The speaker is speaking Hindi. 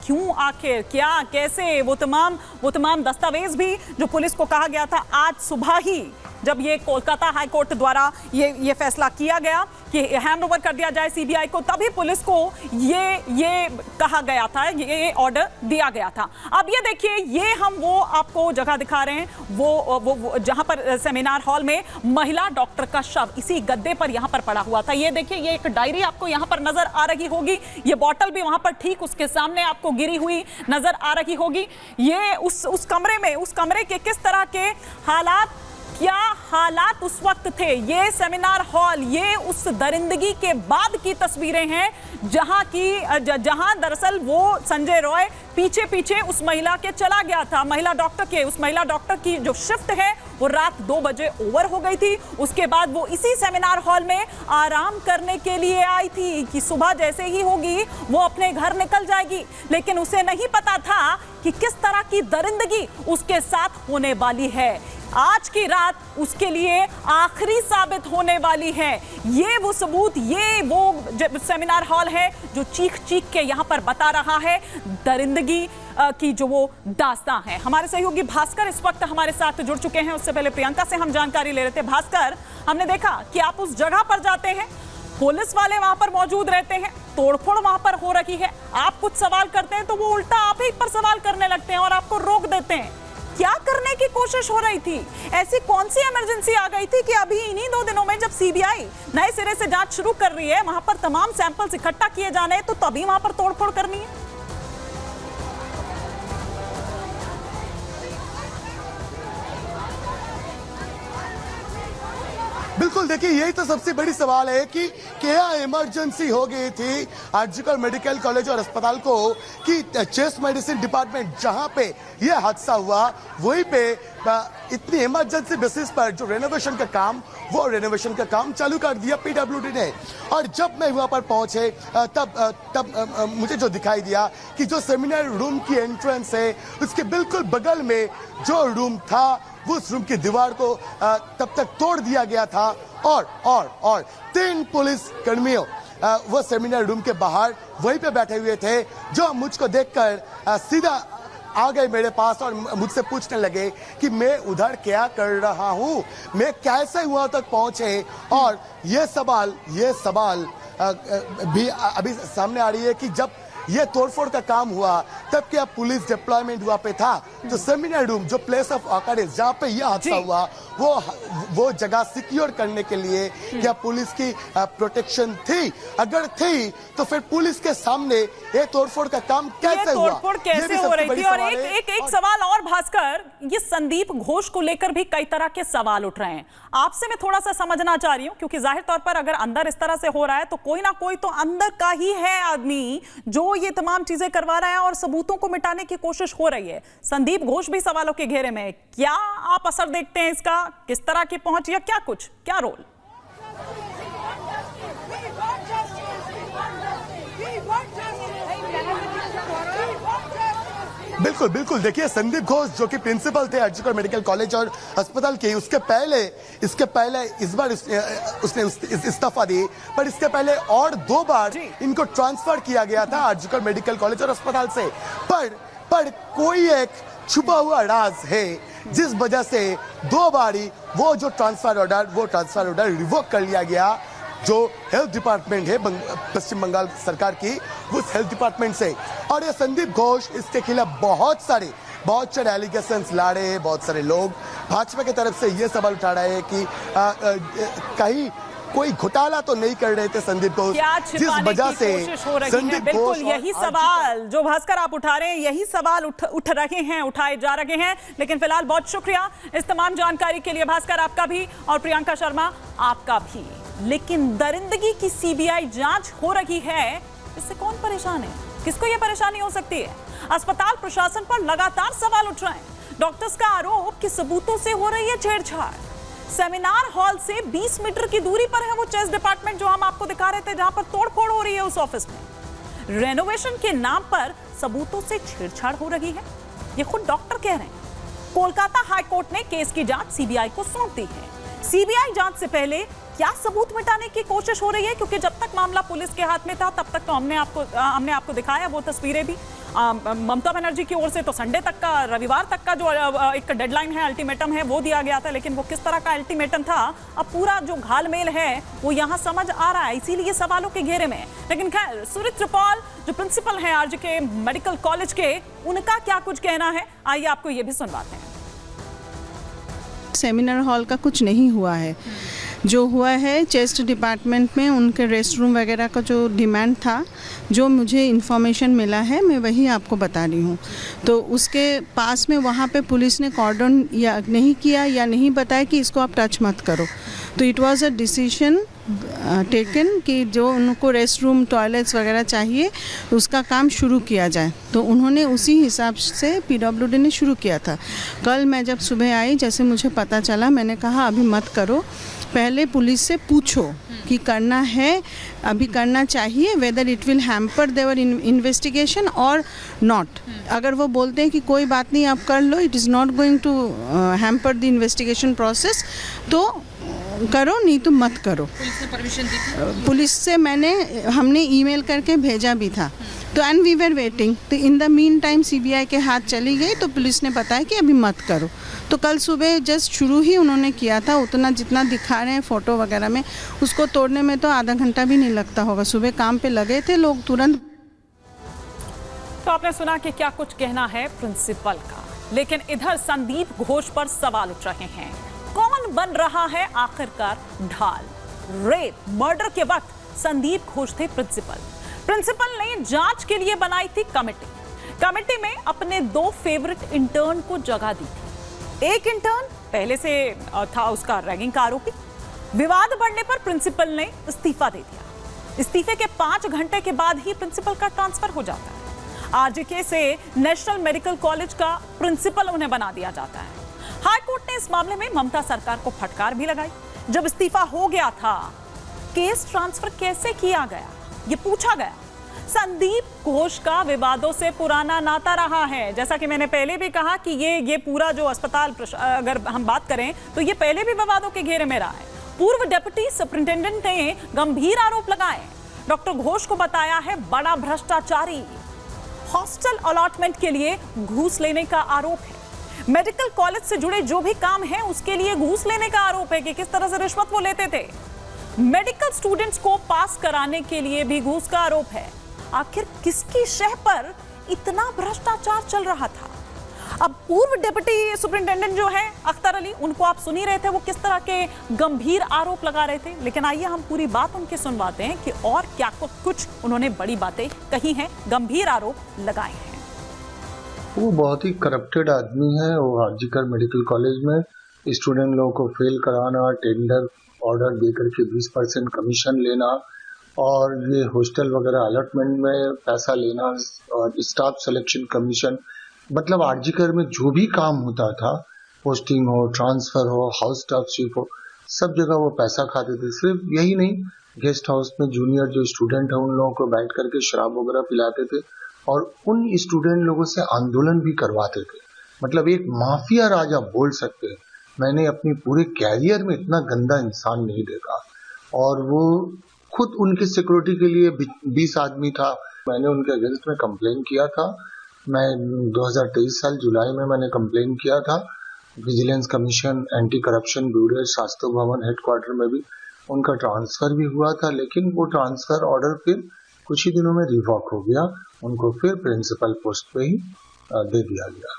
क्यों, आखिर क्या, कैसे, वो तमाम दस्तावेज भी जो पुलिस को कहा गया था आज सुबह ही, जब ये कोलकाता हाई कोर्ट द्वारा ये फैसला किया गया कि हैंड ओवर कर दिया जाए सीबीआई को, तभी पुलिस को ये कहा गया था, ये ऑर्डर दिया गया था। अब ये देखिए, ये हम वो आपको जगह दिखा रहे हैं, वो जहां पर सेमिनार हॉल में महिला डॉक्टर का शव इसी गद्दे पर यहां पर पड़ा हुआ था। ये देखिए, ये एक डायरी आपको यहां पर नजर आ रही होगी, ये बॉटल भी वहां पर ठीक उसके सामने आपको गिरी हुई नजर आ रही होगी। ये उस कमरे के किस तरह के हालात, क्या हालात उस वक्त थे, ये सेमिनार हॉल, ये उस दरिंदगी के बाद की तस्वीरें हैं जहां दरअसल वो संजय रॉय पीछे उस महिला के चला गया था, उस महिला डॉक्टर की जो शिफ्ट है वो रात 2 बजे ओवर हो गई थी। उसके बाद वो इसी सेमिनार हॉल में आराम करने के लिए आई थी कि सुबह जैसे ही होगी वो अपने घर निकल जाएगी, लेकिन उसे नहीं पता था कि किस तरह की दरिंदगी उसके साथ होने वाली है। आज की रात उसके लिए आखिरी साबित होने वाली है। ये वो सबूत, ये वो सेमिनार हॉल है जो चीख के यहां पर बता रहा है दरिंदगी की जो वो दास्तां है। हमारे सहयोगी भास्कर इस वक्त हमारे साथ जुड़ चुके हैं। उससे पहले प्रियंका से हम जानकारी ले रहे थे। भास्कर, हमने देखा कि आप उस जगह पर जाते हैं, पुलिस वाले वहां पर मौजूद रहते हैं, तोड़फोड़ वहां पर हो रही है, आप कुछ सवाल करते हैं तो वो उल्टा आप ही पर सवाल करने लगते हैं और आपको रोक देते हैं। क्या करने की कोशिश हो रही थी? ऐसी कौन सी इमरजेंसी आ गई थी कि अभी इन्हीं 2 दिनों में जब सीबीआई नए सिरे से जांच शुरू कर रही है, वहां पर तमाम सैंपल्स इकट्ठा किए जाने हैं, तो तभी वहां पर तोड़फोड़ करनी है? बिल्कुल, देखिए यही तो सबसे बड़ी सवाल है कि क्या इमरजेंसी हो गई थी आरजीकर मेडिकल कॉलेज और अस्पताल को कि चेस्ट मेडिसिन डिपार्टमेंट जहां पे यह हादसा हुआ वहीं पे इतनी इमरजेंसी बेसिस पर जो रेनोवेशन का काम चालू कर दिया पीडब्ल्यूडी ने। और जब मैं वहां पर पहुंचे तब मुझे जो दिखाई दिया कि जो सेमिनार रूम की एंट्रेंस है उसके बिल्कुल बगल में जो रूम था उस रूम की दीवार को तब तक तोड़ दिया गया था और 3 पुलिस कर्मियों वो सेमिनार रूम के बाहर वहीं पे बैठे हुए थे, जो मुझको देखकर सीधा आ गए मेरे पास और मुझसे पूछने लगे कि मैं उधर क्या कर रहा हूं, मैं कैसे वहां तक पहुंचे। और ये सवाल भी अभी सामने आ रही है कि जब ये तोड़फोड़ का काम हुआ तब क्या पुलिस डिप्लॉयमेंट वहां पे था? जो सेमिनार रूम, जो प्लेस ऑफ ऑकरेंस जहां पे यह हादसा हुआ, वो जगह सिक्योर करने के लिए क्या पुलिस की प्रोटेक्शन थी? अगर थी तो फिर पुलिस के सामने ये तोड़फोड़ का काम कैसे हुआ? तोड़फोड़ कैसे हो रही थी? और एक सवाल और भास्कर, ये संदीप घोष को लेकर भी कई तरह के सवाल उठ रहे हैं। आपसे मैं थोड़ा सा समझना चाह रही हूं, क्योंकि जाहिर तौर पर अगर अंदर इस तरह से हो रहा है तो कोई ना कोई तो अंदर का ही है आदमी जो ये तमाम चीजें करवा रहा है और सबूतों को मिटाने की कोशिश हो रही है। संदीप घोष भी सवालों के घेरे में है। क्या आप असर देखते हैं इसका? किस तरह की पहुंच या क्या रोल? बिल्कुल, देखिए संदीप घोष जो कि प्रिंसिपल थे आरजीकर मेडिकल कॉलेज और अस्पताल के, इसके पहले इस बार उसने इस्तीफा दी, पर इसके पहले और 2 बार इनको ट्रांसफर किया गया था आरजीकर मेडिकल कॉलेज और अस्पताल से। पर कोई एक छुपा हुआ राज है जिस वजह से 2 बारी वो ट्रांसफर ऑर्डर रिवोक कर लिया गया। जो हेल्थ डिपार्टमेंट है पश्चिम बंगाल सरकार की, उस हेल्थ डिपार्टमेंट से। और ये संदीप घोष इसके खिलाफ बहुत सारे एलिगेशंस ला रहे हैं। बहुत सारे लोग भाजपा की तरफ से ये सवाल उठा रहे हैं कि कहीं कोई घोटाला तो नहीं कर रहे थे संदीप घोष, जिस वजह से संदीप घोष। यही सवाल जो भास्कर आप उठा रहे हैं, यही सवाल उठाए जा रहे हैं। लेकिन फिलहाल बहुत शुक्रिया इस तमाम जानकारी के लिए भास्कर, आपका भी, और प्रियंका शर्मा आपका भी। लेकिन दरिंदगी की सीबीआई जांच हो रही है, इससे कौन परेशान है? किसको यह परेशानी हो सकती है? अस्पताल प्रशासन पर लगातार सवाल उठ रहे हैं। डॉक्टर्स का आरोप कि सबूतों से हो रही है छेड़छाड़। सेमिनार हॉल से 20 मीटर की दूरी पर है वो चेस्ट डिपार्टमेंट जो हम आपको दिखा रहे थे, जहां पर तोड़फोड़ हो रही है उस ऑफिस में। रेनोवेशन के नाम पर सबूतों से छेड़छाड़ हो रही है, ये खुद डॉक्टर कह रहे हैं। कोलकाता हाई कोर्ट ने केस की जांच सीबीआई को सौंप दी है। सीबीआई जांच से पहले क्या सबूत मिटाने की कोशिश हो रही है? क्योंकि जब तक मामला पुलिस के हाथ में था तब तक तो हमने आपको दिखाया वो तस्वीरें भी। ममता बनर्जी की ओर से तो संडे तक का, रविवार तक का जो एक डेडलाइन है, अल्टीमेटम है, वो दिया गया था, लेकिन वो किस तरह का अल्टीमेटम था, अब पूरा जो घालमेल है वो यहाँ समझ आ रहा है, इसीलिए सवालों के घेरे में। लेकिन खैर, सुरित्र पॉल जो प्रिंसिपल हैं आरजीके मेडिकल कॉलेज के, उनका क्या कुछ कहना है, आइए आपको ये भी सुनवाते हैं। सेमिनार हॉल का कुछ नहीं हुआ है। जो हुआ है चेस्ट डिपार्टमेंट में उनके रेस्ट रूम वगैरह का जो डिमांड था, जो मुझे इन्फॉर्मेशन मिला है मैं वही आपको बता रही हूँ। तो उसके पास में वहाँ पे पुलिस ने कॉर्डन या नहीं किया या नहीं बताया कि इसको आप टच मत करो। तो it was a decision taken कि जो उनको रेस्ट रूम टॉयलेट्स वगैरह चाहिए उसका काम शुरू किया जाए। तो उन्होंने उसी हिसाब से पीडब्ल्यूडी ने शुरू किया था। कल मैं जब सुबह आई, जैसे मुझे पता चला, मैंने कहा अभी मत करो, पहले पुलिस से पूछो कि करना है, अभी करना चाहिए, whether it will hamper their investigation or not. अगर वो बोलते हैं कि कोई बात नहीं आप कर लो, it is not going to hamper the investigation process, तो करो, नहीं तो मत करो। पुलिस ने परमिशन दी थी? पुलिस से हमने ईमेल करके भेजा भी था। तो एंड वी वर वेटिंग। तो in the meantime CBI के हाथ चली गई, तो पुलिस ने बताया कि अभी मत करो। तो कल सुबह जस्ट शुरू ही उन्होंने किया था, उतना जितना दिखा रहे हैं फ़ोटो वगैरह में, उसको तोड़ने में तो आधा घंटा भी नहीं लगता होगा। सुबह काम पे लगे थे लोग तुरंत। तो आपने सुना कि क्या कुछ कहना है प्रिंसिपल का, लेकिन इधर संदीप घोष पर सवाल उठ रहे हैं। कौन बन रहा है आखिरकार ढाल? रेप मर्डर के वक्त संदीप घोष थे प्रिंसिपल ने जांच के लिए बनाई थी कमेटी में अपने 2 फेवरेट इंटर्न को जगह दी थी। एक इंटर्न पहले से था उसका रैगिंग का आरोपी। विवाद बढ़ने पर प्रिंसिपल ने इस्तीफा दे दिया। इस्तीफे के 5 घंटे के बाद ही प्रिंसिपल का ट्रांसफर हो जाता है। आरजीके से नेशनल मेडिकल कॉलेज का प्रिंसिपल उन्हें बना दिया जाता है। हाई कोर्ट ने इस मामले में ममता सरकार को फटकार भी लगाई। जब इस्तीफा हो गया था, केस ट्रांसफर कैसे किया गया, ये पूछा गया। संदीप घोष का विवादों से पुराना नाता रहा है। जैसा कि मैंने पहले भी कहा कि ये पूरा जो अस्पताल, अगर हम बात करें तो ये पहले भी विवादों के घेरे में रहा है। पूर्व डिप्टी सुपरिंटेंडेंट ने गंभीर आरोप लगाए। डॉक्टर घोष को बताया है बड़ा भ्रष्टाचारी। हॉस्टल अलॉटमेंट के लिए घूस लेने का आरोप है। मेडिकल कॉलेज से जुड़े जो भी काम है उसके लिए घूस लेने का आरोप है कि किस तरह से रिश्वत वो लेते थे। मेडिकल स्टूडेंट्स को पास कराने के लिए भी घूस का आरोप है। आखिर किसकी शह पर इतना भ्रष्टाचार चल रहा था? अब पूर्व डिप्टी सुपरिंटेंडेंट जो है अख्तर अली, उनको आप सुन ही रहे थे, वो किस तरह के गंभीर आरोप लगा रहे थे। लेकिन आइए हम पूरी बात उनके सुनवाते हैं कि और क्या कुछ उन्होंने बड़ी बातें कही हैं, गंभीर आरोप लगाए हैं। वो बहुत ही करप्टेड आदमी है। वो आरजीकर मेडिकल कॉलेज में स्टूडेंट लोगों को फेल कराना, टेंडर ऑर्डर देकर के 20% कमीशन लेना, और ये हॉस्टल वगैरह अलॉटमेंट में पैसा लेना, और स्टाफ सिलेक्शन कमीशन, मतलब आरजीकर में जो भी काम होता था, पोस्टिंग हो, ट्रांसफर हो, हाउस स्टाफशिप हो, सब जगह वो पैसा खाते थे। सिर्फ यही नहीं, गेस्ट हाउस में जूनियर जो स्टूडेंट है उन लोगों को बैठ करके शराब वगैरह पिलाते थे, और उन स्टूडेंट लोगों से आंदोलन भी करवाते थे। मतलब एक माफिया राजा बोल सकते हैं। मैंने अपनी पूरे कैरियर में इतना गंदा इंसान नहीं देखा। और वो खुद उनके सिक्योरिटी के लिए 20 आदमी था। मैंने उनके अगेंस्ट में कंप्लेन किया था। मैं 2023 साल जुलाई में मैंने कंप्लेन किया था। Vigilance commission, anti corruption bureau, Shastri भवन हेडक्वार्टर में भी उनका ट्रांसफर भी हुआ था, लेकिन वो ट्रांसफर ऑर्डर फिर कुछ ही दिनों में रिवॉक हो गया। उनको फिर प्रिंसिपल पोस्ट पे ही दे दिया गया।